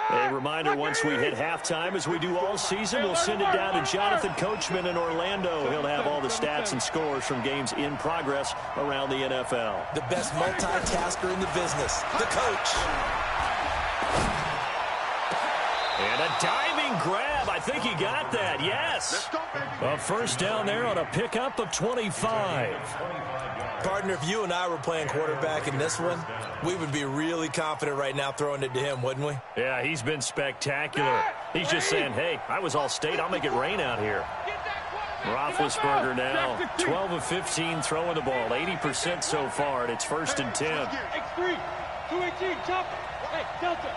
A reminder, once we hit halftime, as we do all season, we'll send it down to Jonathan Coachman in Orlando. He'll have all the stats and scores from games in progress around the NFL. The best multitasker in the business, the coach. And a diving grab. I think he got that, yes. A first down there on a pickup of 25. Partner, if you and I were playing quarterback in this one, we would be really confident right now throwing it to him, wouldn't we? Yeah, he's been spectacular. He's just saying, hey, I was all state. I'll make it rain out here. Roethlisberger now, 12 of 15 throwing the ball, 80% so far, and it's 1st and 10. X3, 218, chop. Hey, Delta.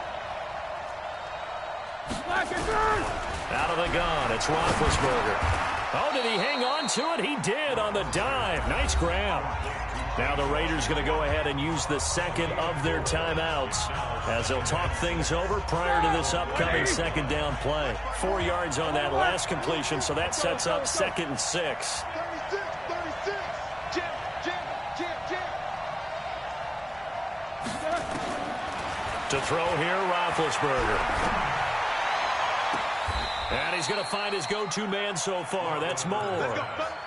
Out of the gun, it's Roethlisberger. Oh, did he hang on to it? He did on the dive. Nice grab. Now the Raiders going to go ahead and use the second of their timeouts as they'll talk things over prior to this upcoming second down play. 4 yards on that last completion, so that sets up 2nd and 6. To throw here, Roethlisberger. And he's going to find his go-to man so far. That's Moore.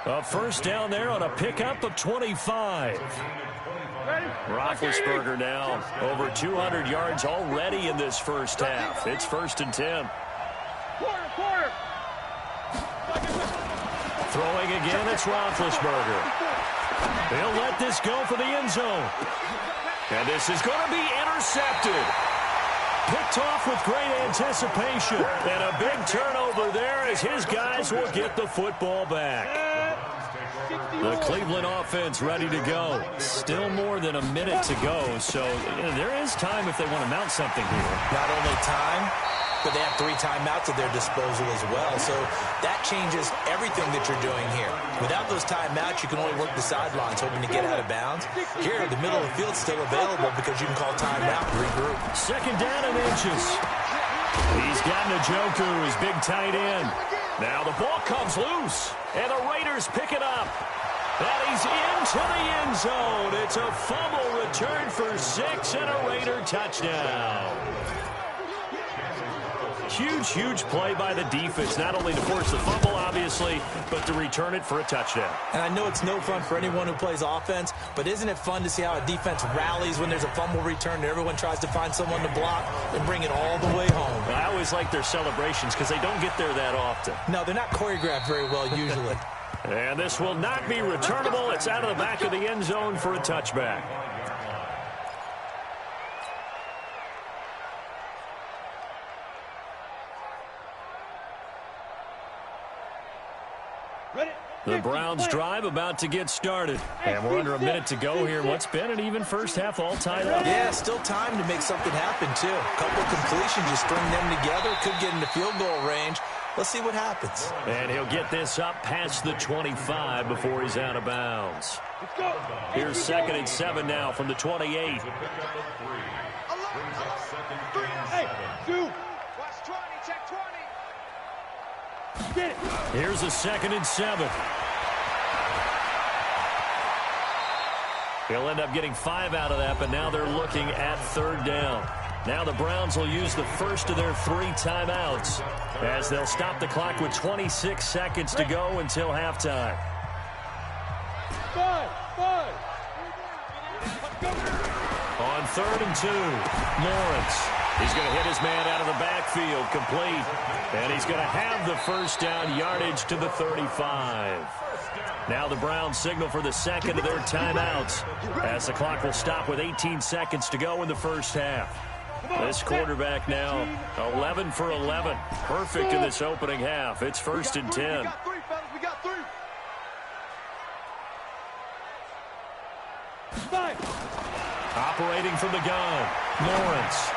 A first down there on a pickup of 25. Roethlisberger now over 200 yards already in this first half. It's 1st and 10. Throwing again, it's Roethlisberger. They'll let this go for the end zone. And this is going to be intercepted. Picked off with great anticipation. And a big turnover there as his guys will get the football back. The Cleveland offense ready to go. Still more than a minute to go, so there is time if they want to mount something here. Not only time, but they have 3 timeouts at their disposal as well. So that changes everything that you're doing here. Without those timeouts, you can only work the sidelines, hoping to get out of bounds. Here, the middle of the field's still available because you can call timeout and regroup. 2nd down and inches. He's got Njoku, his big tight end. Now the ball comes loose, and the Raiders pick it up. And he's into the end zone. It's a fumble return for 6 and a Raider touchdown. Huge play by the defense, not only to force the fumble, obviously, but to return it for a touchdown. And I know it's no fun for anyone who plays offense, but isn't it fun to see how a defense rallies when there's a fumble return and everyone tries to find someone to block and bring it all the way home? I always like their celebrations because they don't get there that often. No, they're not choreographed very well usually. And this will not be returnable. It's out of the back of the end zone for a touchback. The Browns drive about to get started. And we're under a minute to go here. What's been an even first half all tied up? Yeah, still time to make something happen, too. A couple completions, you string them together, could get into field goal range. Let's see what happens. And he'll get this up past the 25 before he's out of bounds. Here's 2nd and 7 now from the 28. Hey, two. Watch 20, check 20. Get it. Here's a 2nd and 7. He'll end up getting 5 out of that, but now they're looking at 3rd down. Now the Browns will use the first of their 3 timeouts as they'll stop the clock with 26 seconds to go until halftime. 5. On 3rd and 2, Lawrence. He's going to hit his man out of the backfield, complete. And he's going to have the first down, yardage to the 35. Now the Browns signal for the second of their timeouts as the clock will stop with 18 seconds to go in the first half. This quarterback now 11 for 11. Perfect in this opening half. It's 1st and 10. We got 3. Operating from the gun, Lawrence.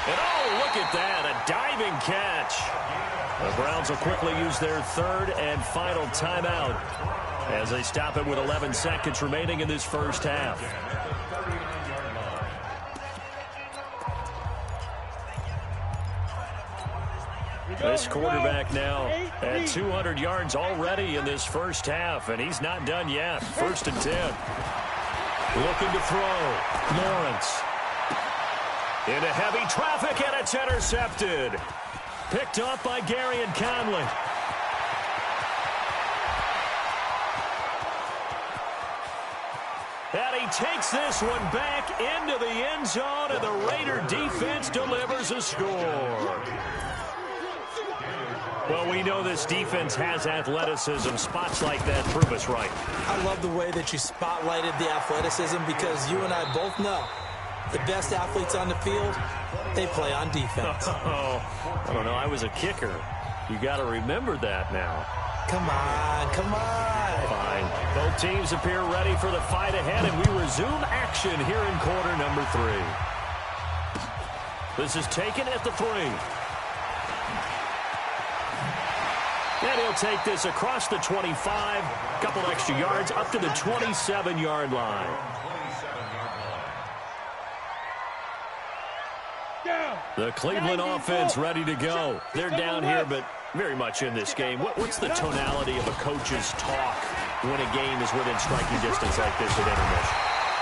And oh, look at that, a diving catch. The Browns will quickly use their 3rd and final timeout as they stop it with 11 seconds remaining in this first half. This quarterback now at 200 yards already in this first half, and he's not done yet. 1st and 10. Looking to throw. Lawrence. Into heavy traffic, and it's intercepted. Picked off by Gary and Conley. And he takes this one back into the end zone, and the Raider defense delivers a score. Well, we know this defense has athleticism. Spots like that prove us right. I love the way that you spotlighted the athleticism because you and I both know the best athletes on the field, they play on defense. Oh, I don't know. I was a kicker. You got to remember that now. Come on, come on. Fine. Both teams appear ready for the fight ahead, and we resume action here in quarter number 3. This is taken at the 3. And he'll take this across the 25, couple extra yards, up to the 27-yard line. The Cleveland offense ready to go. They're down here, but very much in this game. What's the tonality of a coach's talk when a game is within striking distance like this at intermission?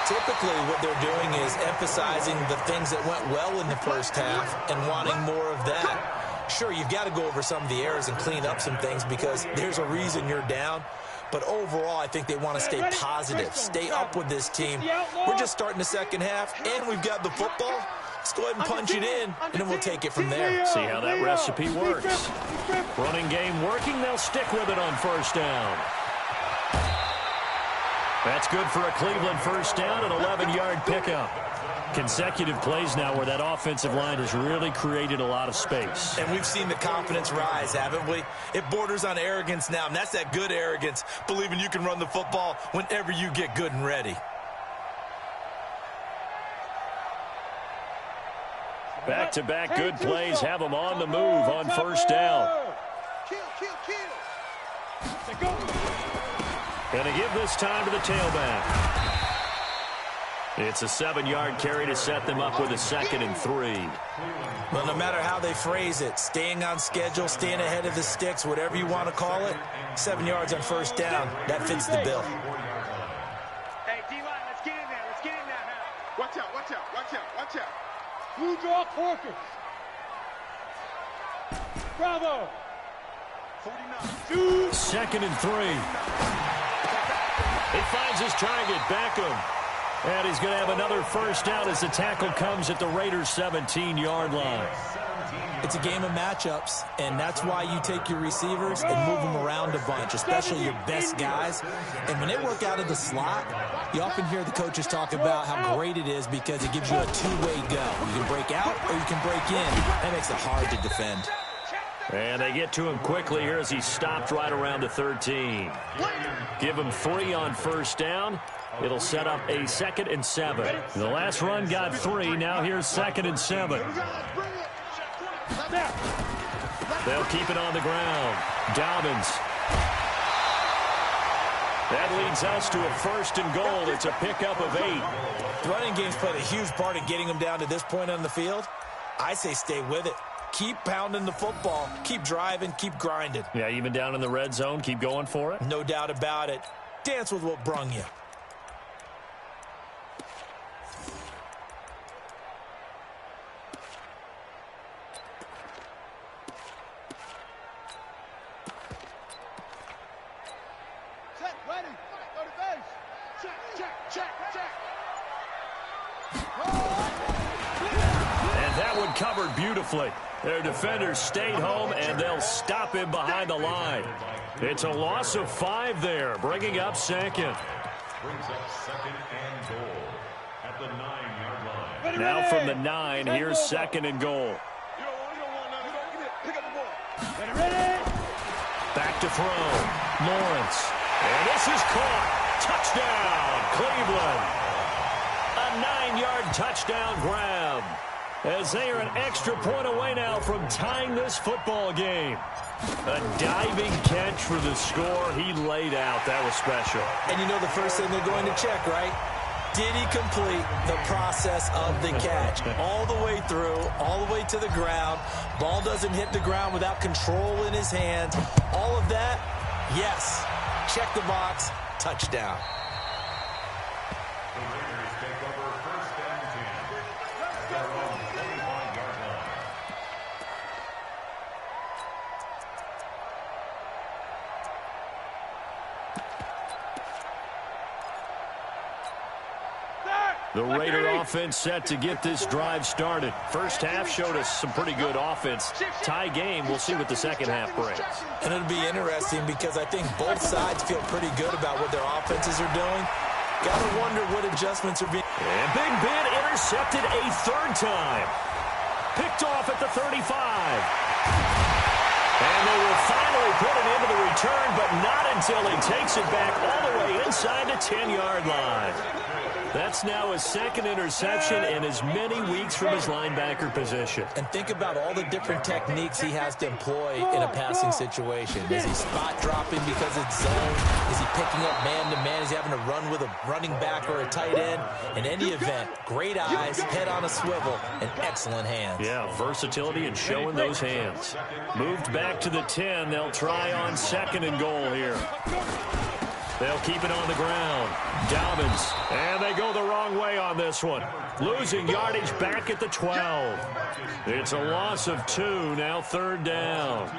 Typically, what they're doing is emphasizing the things that went well in the first half and wanting more of that. Sure, you've got to go over some of the errors and clean up some things because there's a reason you're down. But overall, I think they want to stay positive, stay up with this team. We're just starting the second half, and we've got the football. Let's go ahead and punch it in, and then we'll take it from there. See how that recipe works. Running game working. They'll stick with it on first down. That's good for a Cleveland first down, an 11-yard pickup. Consecutive plays now where that offensive line has really created a lot of space. And we've seen the confidence rise, haven't we? It borders on arrogance now, and that's that good arrogance, believing you can run the football whenever you get good and ready. Back-to-back good plays have them on the move on first down. And to give this time to the tailback. It's a 7-yard carry to set them up with a 2nd and 3. Well, no matter how they phrase it, staying on schedule, staying ahead of the sticks, whatever you want to call it, 7 yards on first down, that fits the bill. Hey, D-line, let's get in there. Let's get in there now. Watch out, watch out, watch out, watch out. Blue draw Corkers. Bravo. 49. 2nd and 3. He finds his target, Beckham. And he's going to have another first down as the tackle comes at the Raiders' 17-yard line. It's a game of matchups, and that's why you take your receivers and move them around a bunch, especially your best guys. And when they work out of the slot, you often hear the coaches talk about how great it is because it gives you a two-way go. You can break out or you can break in. That makes it hard to defend. And they get to him quickly here as he stopped right around the 13. Give him 3 on first down. It'll set up a 2nd and 7. The last run got 3. Now here's 2nd and 7. They'll keep it on the ground. Dobbins. That leads us to a 1st and goal. It's a pickup of 8. The running game's played a huge part in getting them down to this point on the field. I say stay with it. Keep pounding the football. Keep driving. Keep grinding. Yeah, even down in the red zone, keep going for it. No doubt about it. Dance with what brung you. Set, ready. Go to base. Check, check, check, check. And that one covered beautifully. Their defenders stayed home, and they'll stop him behind the line. It's a loss of 5 there, bringing up 2nd. Brings up 2nd and goal at the 9-yard line. Now from the 9, here's 2nd and goal. You don't want nothing. Pick up the ball. Ready? Back to throw. Lawrence. And this is caught. Touchdown, Cleveland. A 9-yard touchdown grab. As they are an extra point away now from tying this football game. A diving catch for the score. He laid out. That was special. And you know the first thing they're going to check, right? Did he complete the process of the catch? All the way through, all the way to the ground. Ball doesn't hit the ground without control in his hands. All of that, yes. Check the box. Touchdown. The Raiders take over 1st and 10. The Raider offense set to get this drive started. First half showed us some pretty good offense. Tie game. We'll see what the second half brings. And it'll be interesting because I think both sides feel pretty good about what their offenses are doing. Got to wonder what adjustments are being. And Big Ben intercepted a third time. Picked off at the 35. And they will finally put it into the return, but not until he takes it back all the way inside the 10-yard line. That's now his second interception in as many weeks from his linebacker position. And think about all the different techniques he has to employ in a passing situation. Is he spot dropping because it's zone? Is he picking up man-to-man? Is he having to run with a running back or a tight end? In any event, great eyes, head on a swivel, and excellent hands. Yeah, versatility and showing those hands. Moved back to the 10. They'll try on 2nd and goal here. They'll keep it on the ground. Dobbins. And they go the wrong way on this one. Losing yardage back at the 12. It's a loss of 2. Now 3rd down.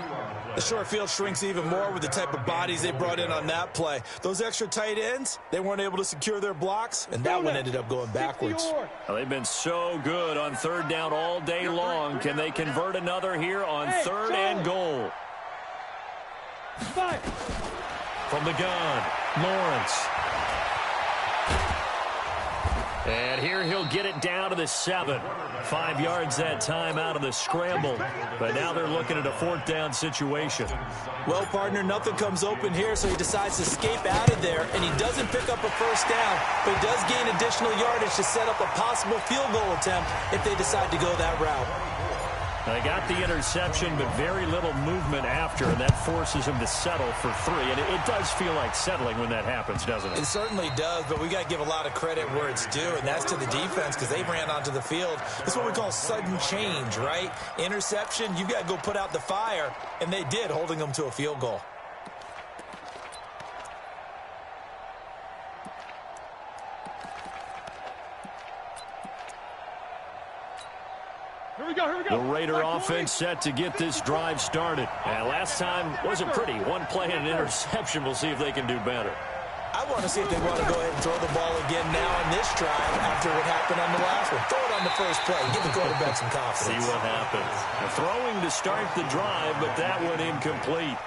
The short field shrinks even more with the type of bodies they brought in on that play. Those extra tight ends, they weren't able to secure their blocks, and that one ended up going backwards. Well, they've been so good on 3rd down all day long. Can they convert another here on 3rd and goal? From the gun, Lawrence. And here he'll get it down to the 7. 5 yards that time out of the scramble. But now they're looking at a 4th down situation. Well, partner, nothing comes open here, so he decides to escape out of there, and he doesn't pick up a 1st down, but he does gain additional yardage to set up a possible field goal attempt if they decide to go that route. They got the interception, but very little movement after, and that forces him to settle for 3. And it does feel like settling when that happens, doesn't it? It certainly does, but we got to give a lot of credit where it's due, and that's to the defense because they ran onto the field. It's what we call sudden change, right? Interception, you got to go put out the fire, and they did, holding them to a field goal. The Raider offense set to get this drive started. And last time wasn't pretty. One play and an interception. We'll see if they can do better. I want to see if they want to go ahead and throw the ball again now on this drive after what happened on the last one. Throw it on the first play. Give the quarterback some confidence. See what happens. They're throwing to start the drive, but that one incomplete.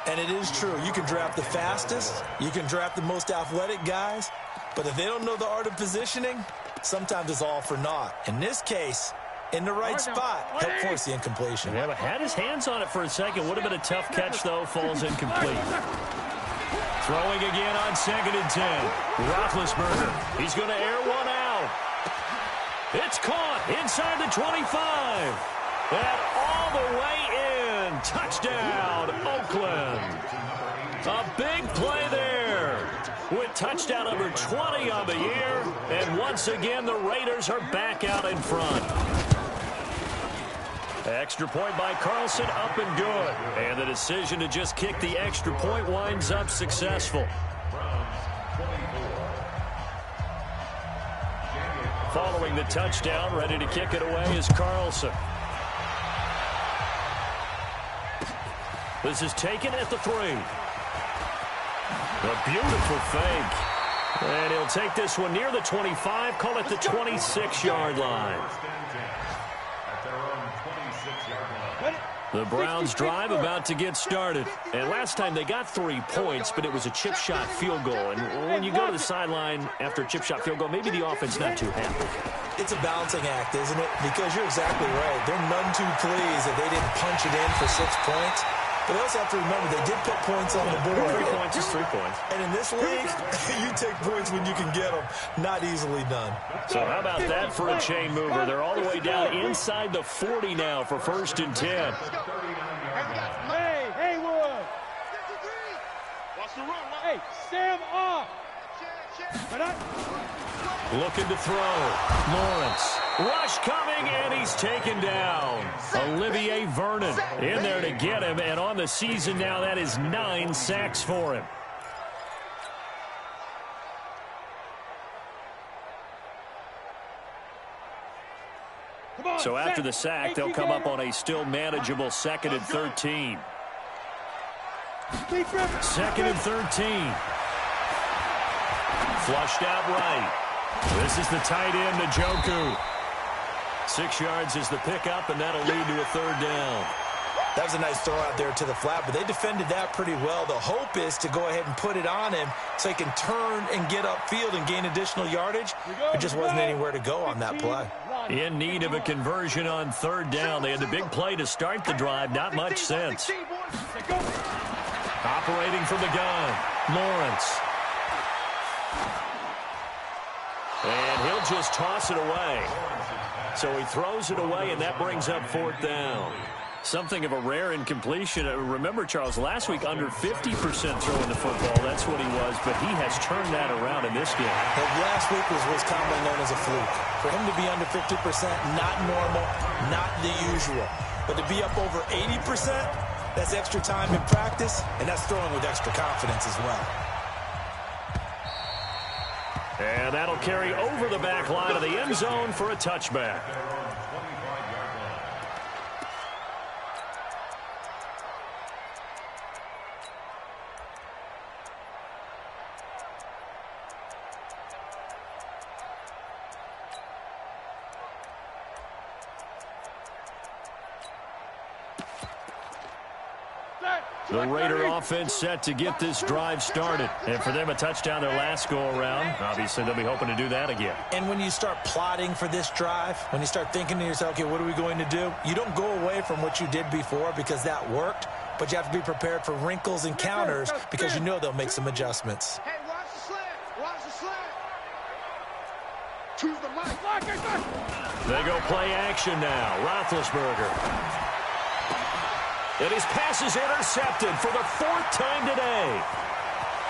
And it is true. You can draft the fastest. You can draft the most athletic guys. But if they don't know the art of positioning, sometimes it's all for naught. In this case, in the right spot, help force the incompletion. Yeah, but had his hands on it for a second. Would have been a tough catch, though. Falls incomplete. Throwing again on 2nd and 10. Roethlisberger. He's going to air one out. It's caught inside the 25. And all the way in. Touchdown, Oakland. A big play there. With touchdown number 20 on the year. And once again, the Raiders are back out in front. Extra point by Carlson, up and good. And the decision to just kick the extra point winds up successful. Following the touchdown, ready to kick it away is Carlson. This is taken at the 3. A beautiful fake. And he'll take this one near the 25, call it the 26-yard line. The Browns drive about to get started. And last time they got 3 points, but it was a chip shot field goal. And when you go to the sideline after a chip shot field goal, maybe the offense not too happy. It's a balancing act, isn't it? Because you're exactly right. They're none too pleased that they didn't punch it in for 6 points. But they also have to remember they did put points on the board. 3 points is 3 points. And in this league, you take points when you can get them. Not easily done. So how about that for a chain mover? They're all the way down inside the 40 now for 1st and 10. Hey, Haywood. Watch the run. Hey, Sam off. Looking to throw. Lawrence. Rush coming, and he's taken down. Olivier Vernon in there to get him, and on the season now, that is 9 sacks for him. So after the sack, they'll come up on a still manageable 2nd and 13. 2nd and 13. Flushed out right. This is the tight end, Njoku. 6 yards is the pickup, and that'll lead to a third down. That was a nice throw out there to the flat, but they defended that pretty well. The hope is to go ahead and put it on him so he can turn and get upfield and gain additional yardage. There just wasn't anywhere to go on that play. In need of a conversion on third down. They had the big play to start the drive. Not much sense. Operating from the gun, Lawrence. And he'll just toss it away. So he throws it away, and that brings up fourth down. Something of a rare incompletion. Remember, Charles, last week under 50% throwing the football. That's what he was, but he has turned that around in this game. Well, last week was commonly known as a fluke. For him to be under 50%, not normal, not the usual. But to be up over 80%, that's extra time in practice, and that's throwing with extra confidence as well. And that'll carry over the back line of the end zone for a touchback. The Raider offense set to get this drive started. And for them, a touchdown their last go-around. Obviously, they'll be hoping to do that again. And when you start plotting for this drive, when you start thinking to yourself, okay, what are we going to do? You don't go away from what you did before because that worked, but you have to be prepared for wrinkles and counters because you know they'll make some adjustments. Hey, watch the slant. Watch the slant. Choose the mic. They go play action now. Roethlisberger. And his pass is intercepted for the 4th time today.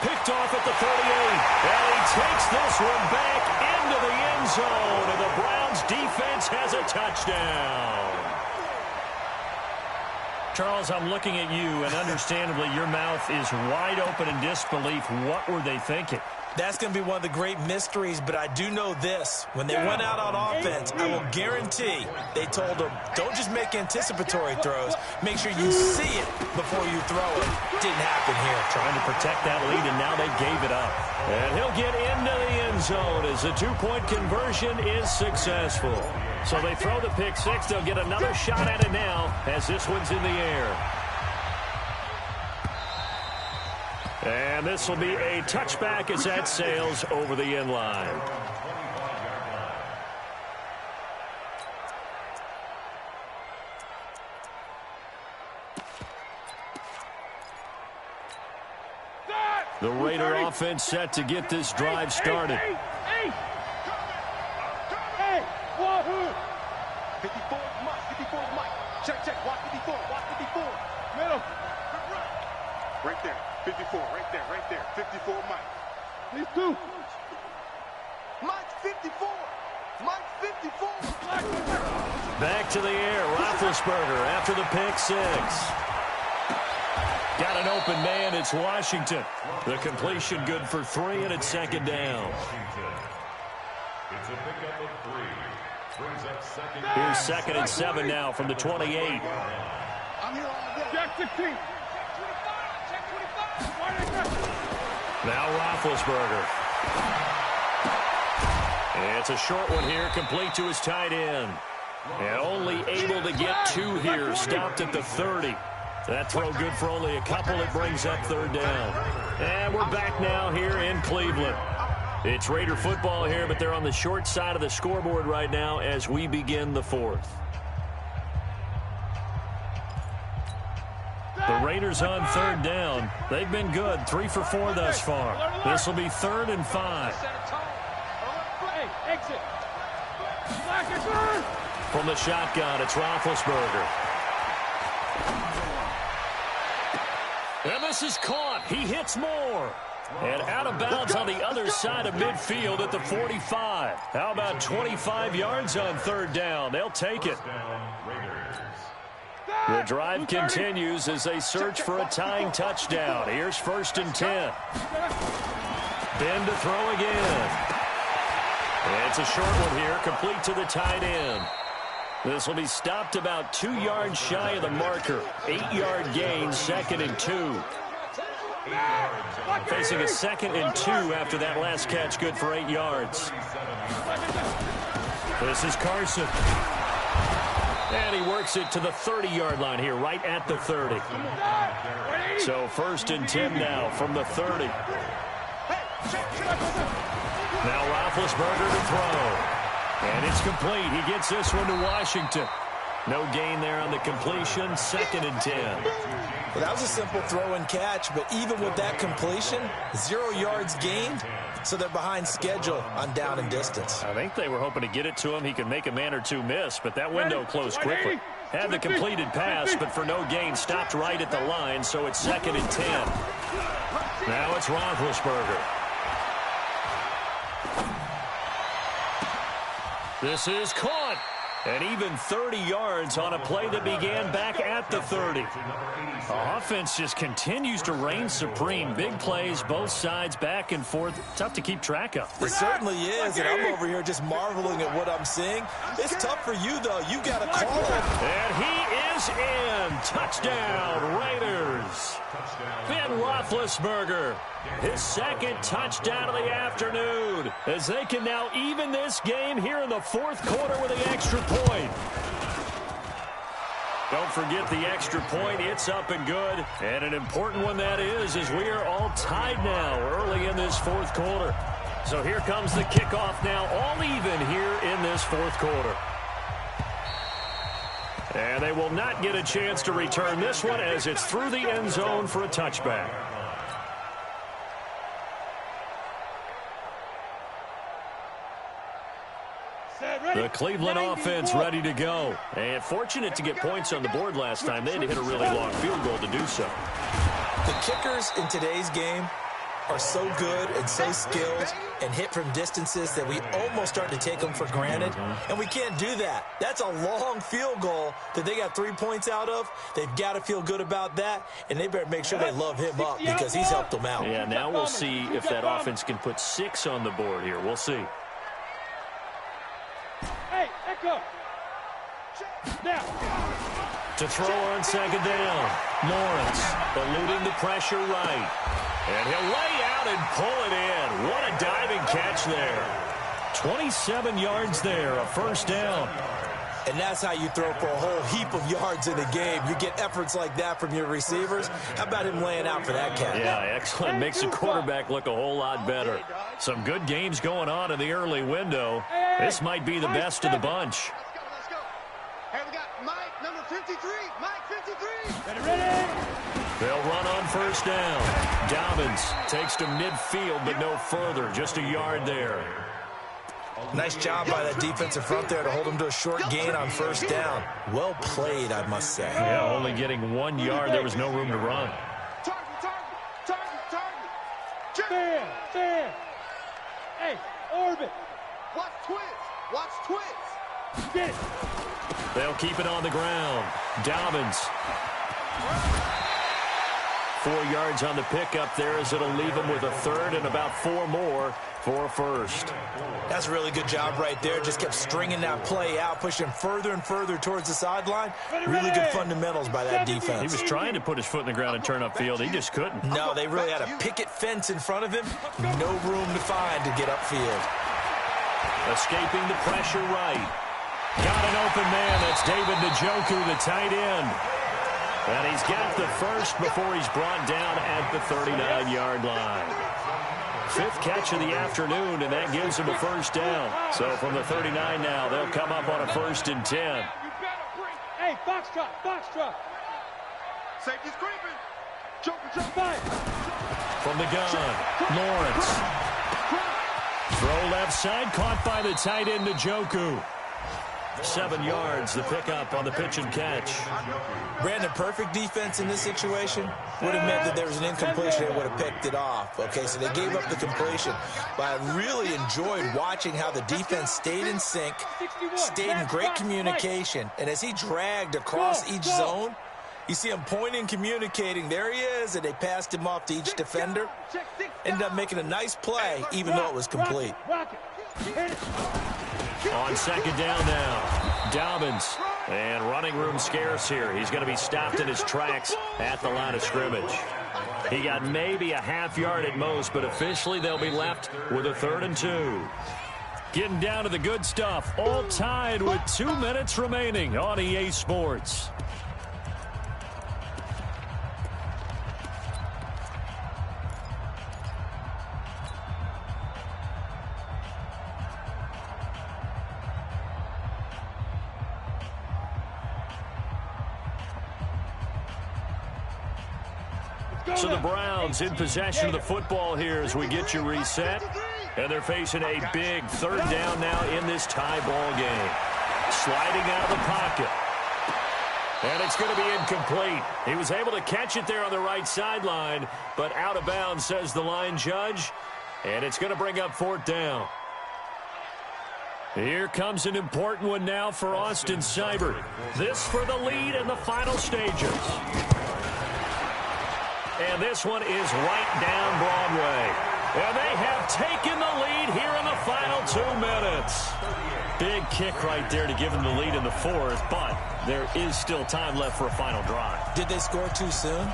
Picked off at the 38. And he takes this one back into the end zone. And the Browns defense has a touchdown. Charles, I'm looking at you, and understandably, your mouth is wide open in disbelief. What were they thinking? That's going to be one of the great mysteries, but I do know this. When they went out on offense, I will guarantee they told them, don't just make anticipatory throws. Make sure you see it before you throw it. Didn't happen here. Trying to protect that lead, and now they gave it up. And he'll get into the end zone as the 2-point conversion is successful. So they throw the pick six. They'll get another shot at it now as this one's in the air. And this will be a touchback as that sails over the end line. The Raider offense set to get this drive started. Hey, wahoo! 54 Mike, 54 Mike. Check, watch 54, watch 54. Middle. Right there, 54, right there, 54 Mike. These two. Mike 54, Mike 54. Back to the air, Roethlisberger after the pick six. Got an open man, it's Washington. The completion good for 3, and it's 2nd down. It's a pickup of 3. Brings up 2nd. Here's 2nd and 7 now from the 28. I'm here all day. Check 16. Now Roethlisberger. And it's a short one here, complete to his tight end. And only able to get 2 here, stopped at the 30. That throw good for only a couple. It brings up 3rd down. And we're back now here in Cleveland. It's Raider football here, but they're on the short side of the scoreboard right now as we begin the 4th. The Raiders on 3rd down. They've been good, 3 for 4 thus far. This will be 3rd and 5. From the shotgun, it's Roethlisberger. And this is caught. He hits more. And out of bounds on the other side of midfield at the 45. How about 25 yards on 3rd down? They'll take it. The drive continues as they search for a tying touchdown. Here's 1st and 10. Ben to throw again. And it's a short one here, complete to the tight end. This will be stopped about 2 yards shy of the marker. 8-yard gain, 2nd and 2. Facing a 2nd and 2 after that last catch, good for 8 yards. This is Carson. And he works it to the 30-yard line here, right at the 30. So 1st and 10 now from the 30. Now Roethlisberger to throw. And it's complete. He gets this one to Washington. No gain there on the completion. 2nd and 10. Well, that was a simple throw and catch, but even with that completion, 0 yards gained, so they're behind schedule on down and distance. I think they were hoping to get it to him. He could make a man or two miss, but that window closed quickly. Had the completed pass, but for no gain, stopped right at the line, so it's 2nd and 10. Now it's Roethlisberger. This is caught. And even 30 yards on a play that began back at the 30. The offense just continues to reign supreme. Big plays, both sides, back and forth. Tough to keep track of. It certainly is, and I'm over here just marveling at what I'm seeing. It's tough for you, though. You got to call him. And he is in. Touchdown, Raiders. Ben Roethlisberger, his 2nd touchdown of the afternoon, as they can now even this game here in the 4th quarter with the extra point. Don't forget the extra point. It's up and good. And an important one that is we are all tied now early in this 4th quarter. So here comes the kickoff now, all even here in this 4th quarter. And they will not get a chance to return this one as it's through the end zone for a touchback. The Cleveland offense ready to go. And fortunate to get points on the board last time. They had to hit a really long field goal to do so. The kickers in today's game are so good and so skilled and hit from distances that we almost start to take them for granted. And we can't do that. That's a long field goal that they got 3 points out of. They've got to feel good about that, and they better make sure they love him up because he's helped them out. Yeah, now we'll see if that offense can put 6 on the board here. We'll see. Hey, echo. Now. To throw on 2nd down. Lawrence eluding the pressure right. And he'll lay out and pull it in. What a diving catch there. 27 yards there, a 1st down. And that's how you throw for a whole heap of yards in a game. You get efforts like that from your receivers. How about him laying out for that catch? Yeah, excellent. Makes the quarterback look a whole lot better. Some good games going on in the early window. This might be the best of the bunch. Let's go. Hey, we got Mike, number 53. Mike, 53. Ready? They'll run on 1st down. Dobbins takes to midfield, but no further. Just a yard there. Nice job by that defensive front there to hold him to a short gain on 1st down. Well played, I must say. Yeah, only getting 1 yard. There was no room to run. Target. Fair. Hey, orbit. Watch twins. Get it. They'll keep it on the ground. Dobbins. 4 yards on the pickup there as it'll leave him with a 3rd and about 4 more for a 1st. That's a really good job right there. Just kept stringing that play out, pushing further and further towards the sideline. Really good fundamentals by that defense. He was trying to put his foot in the ground and turn upfield. He just couldn't. No, they really had a picket fence in front of him. No room to find to get upfield. Escaping the pressure right. Got an open man. That's David Njoku, the tight end. And he's got the 1st before he's brought down at the 39-yard line. 5th catch of the afternoon, and that gives him a 1st down. So from the 39 now, they'll come up on a 1st and 10. Hey, box truck. Safety's creeping. Jump by. From the gun, Lawrence. Throw left side, caught by the tight end, Njoku. 7 yards, the pickup on the pitch and catch. Brandon, perfect defense in this situation would have meant that there was an incompletion and would have picked it off. Okay, so they gave up the completion. But I really enjoyed watching how the defense stayed in sync, stayed in great communication. And as he dragged across each zone, you see him pointing, communicating. There he is, and they passed him off to each defender. Ended up making a nice play, even though it was complete. On 2nd down now, Dobbins. And running room scarce here. He's going to be stopped in his tracks at the line of scrimmage. He got maybe a half yard at most, but officially they'll be left with a 3rd and 2. Getting down to the good stuff. All tied with 2 minutes remaining on EA Sports. So the Browns in possession of the football here as we get you reset. And they're facing a big third down now in this tie ball game. Sliding out of the pocket. And it's going to be incomplete. He was able to catch it there on the right sideline, but out of bounds, says the line judge. And it's going to bring up fourth down. Here comes an important one now for Austin Seibert. This for the lead in the final stages. And this one is right down Broadway. And they have taken the lead here in the final 2 minutes. Big kick right there to give them the lead in the fourth, but there is still time left for a final drive. Did they score too soon?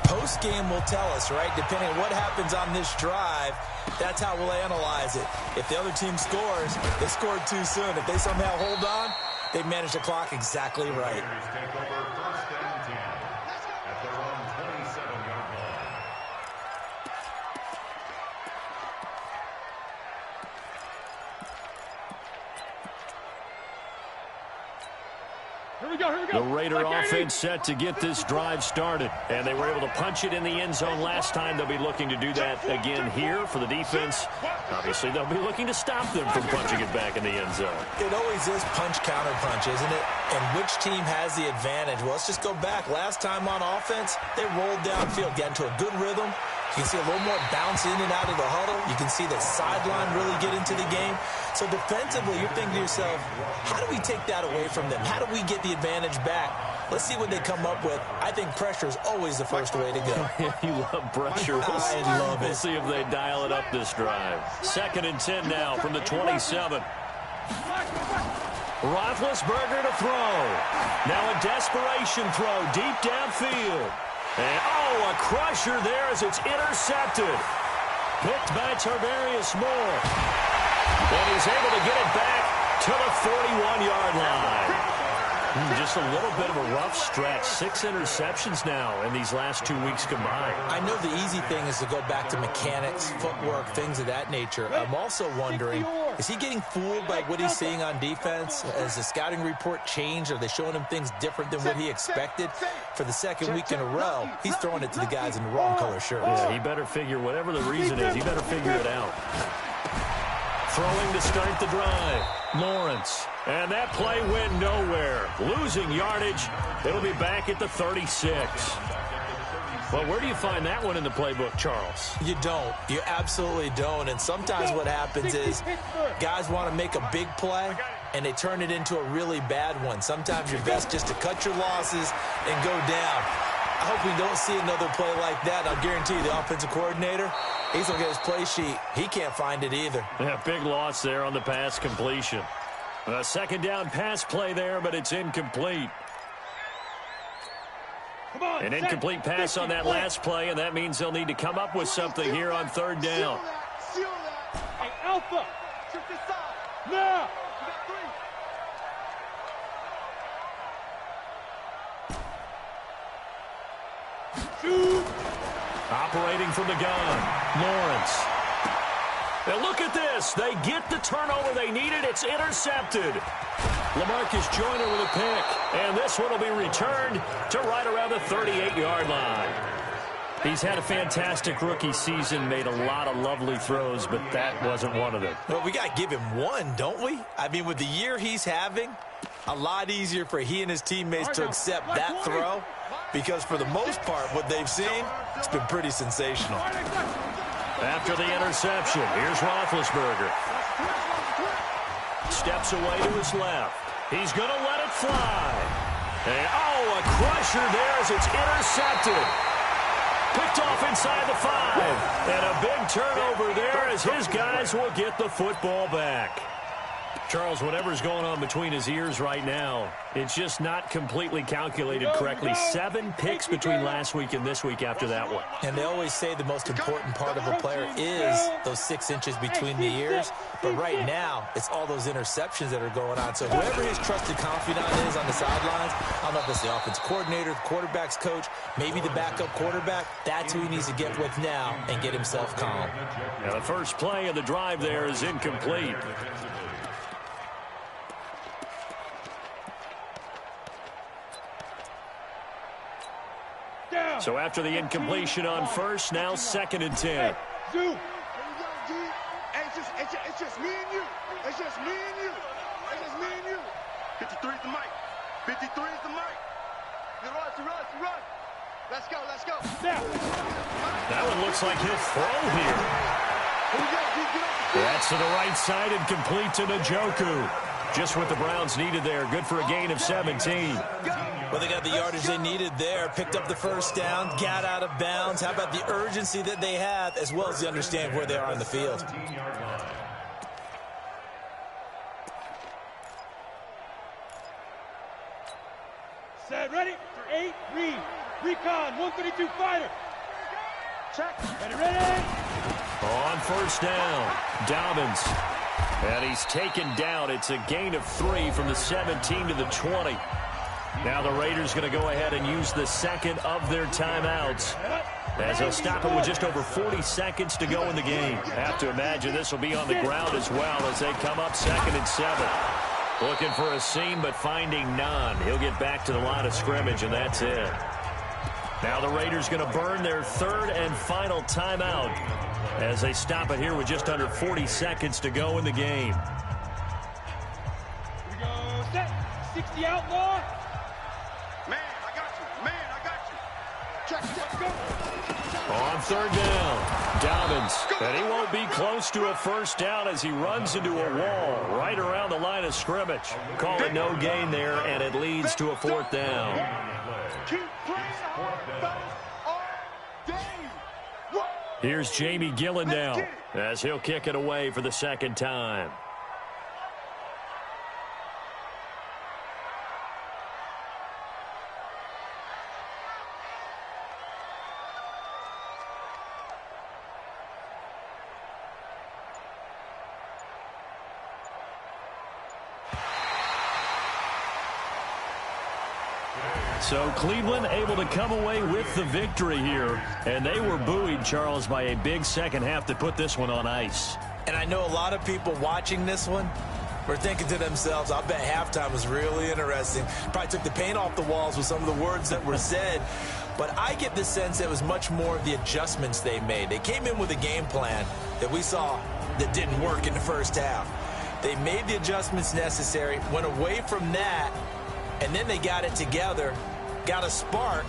Post-game will tell us, right? Depending on what happens on this drive, that's how we'll analyze it. If the other team scores, they scored too soon. If they somehow hold on, they managed the clock exactly right. The Raider offense set to get this drive started, and they were able to punch it in the end zone last time. They'll be looking to do that again here for the defense. Obviously, they'll be looking to stop them from punching it back in the end zone. It always is punch-counter-punch, isn't it? And which team has the advantage? Well, let's just go back. Last time on offense, they rolled downfield, got into a good rhythm. You can see a little more bounce in and out of the huddle. You can see the sideline really get into the game. So defensively, you're thinking to yourself, how do we take that away from them? How do we get the advantage back? Let's see what they come up with. I think pressure is always the first way to go. You love pressure. I love it. We'll see if they dial it up this drive. 2nd and 10 now from the 27. Roethlisberger to throw. Now a desperation throw deep downfield. And, a crusher there as it's intercepted. Picked by Tarvarius Moore. And he's able to get it back to the 41-yard line. Just a little bit of a rough stretch. 6 interceptions now in these last 2 weeks combined. I know the easy thing is to go back to mechanics, footwork, things of that nature. I'm also wondering, is he getting fooled by what he's seeing on defense? Has the scouting report changed? Are they showing him things different than what he expected? For the second week in a row, he's throwing it to the guys in the wrong color shirts. Yeah, he better figure, whatever the reason is, he better figure it out. Throwing to start the drive. Lawrence. And that play went nowhere. Losing yardage. It'll be back at the 36. Well, where do you find that one in the playbook, Charles? You don't. You absolutely don't. And sometimes what happens is guys want to make a big play, and they turn it into a really bad one. Sometimes you're best just to cut your losses and go down. I hope we don't see another play like that. I'll guarantee you the offensive coordinator, he's going to get his play sheet. He can't find it either. Yeah, big loss there on the pass completion. A 2nd down pass play there, but it's incomplete. An incomplete pass on that last play, and that means they'll need to come up with something here on 3rd down. Hey, Alpha, check this out. Now. Operating from the gun, Lawrence. Now look at this. They get the turnover they needed. It's intercepted. LaMarcus Joyner with a pick. And this one will be returned to right around the 38-yard line. He's had a fantastic rookie season, made a lot of lovely throws, but that wasn't one of them. Well, we got to give him one, don't we? I mean, with the year he's having, a lot easier for he and his teammates to accept that throw, because for the most part, what they've seen, it's been pretty sensational. After the interception, here's Roethlisberger. Steps away to his left. He's going to let it fly. And, a crusher there as it's intercepted. Picked off inside the 5. And a big turnover there as his guys will get the football back. Charles, whatever's going on between his ears right now, it's just not completely calculated correctly. 7 picks between last week and this week after that one. And they always say the most important part of a player is those 6 inches between the ears. But right now, it's all those interceptions that are going on. So whoever his trusted confidant is on the sidelines, I don't know if it's the offense coordinator, the quarterback's coach, maybe the backup quarterback, that's who he needs to get with now and get himself calm. Now the first play of the drive there is incomplete. So after the incompletion on first, now 2nd and 10. Zoo. It's just me and you. It's just me and you. It's just me and you. 53 is the mic. 53 is the mic. You run. Let's go. That one looks like he'll throw here. That's to the right side and complete to Njoku. Just what the Browns needed there. Good for a gain of 17. Well, they got the yardage they needed there, picked up the first down, got out of bounds. How about the urgency that they have, as well as the understand where they are on the field? Set, ready? 8, read. Recon, 132 fighter. Check. Ready. On first down, Dobbins. And he's taken down. It's a gain of 3 from the 17 to the 20. Now the Raiders going to go ahead and use the second of their timeouts, as they'll stop it with just over 40 seconds to go in the game. Have to imagine this will be on the ground as well as they come up 2nd and 7. Looking for a seam, but finding none. He'll get back to the line of scrimmage, and that's it. Now the Raiders going to burn their 3rd and final timeout as they stop it here with just under 40 seconds to go in the game. Here we go, set. 60 outlaw. Man, I got you. Check. Go. On 3rd down, Dobbins. And he won't be close to a first down as he runs into a wall right around the line of scrimmage. Call it no gain there, and it leads to a 4th down. Keep playing all day. Here's Jamie Gillen now as he'll kick it away for the 2nd time. So Cleveland able to come away with the victory here. And they were buoyed, Charles, by a big second half that put this one on ice. And I know a lot of people watching this one were thinking to themselves, I bet halftime was really interesting. Probably took the paint off the walls with some of the words that were said. But I get the sense it was much more of the adjustments they made. They came in with a game plan that we saw that didn't work in the first half. They made the adjustments necessary, went away from that, and then they got it together, got a spark,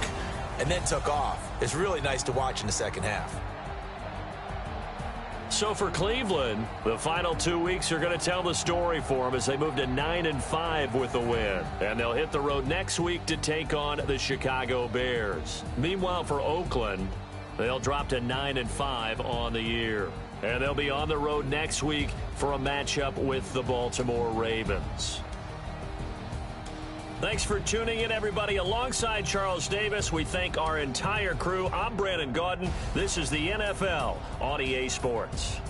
and then took off. It's really nice to watch in the second half. So for Cleveland, the final 2 weeks are going to tell the story for them as they move to 9-5 with a win. And they'll hit the road next week to take on the Chicago Bears. Meanwhile, for Oakland, they'll drop to 9-5 on the year. And they'll be on the road next week for a matchup with the Baltimore Ravens. Thanks for tuning in, everybody. Alongside Charles Davis, we thank our entire crew. I'm Brandon Gaudin. This is the NFL on EA Sports.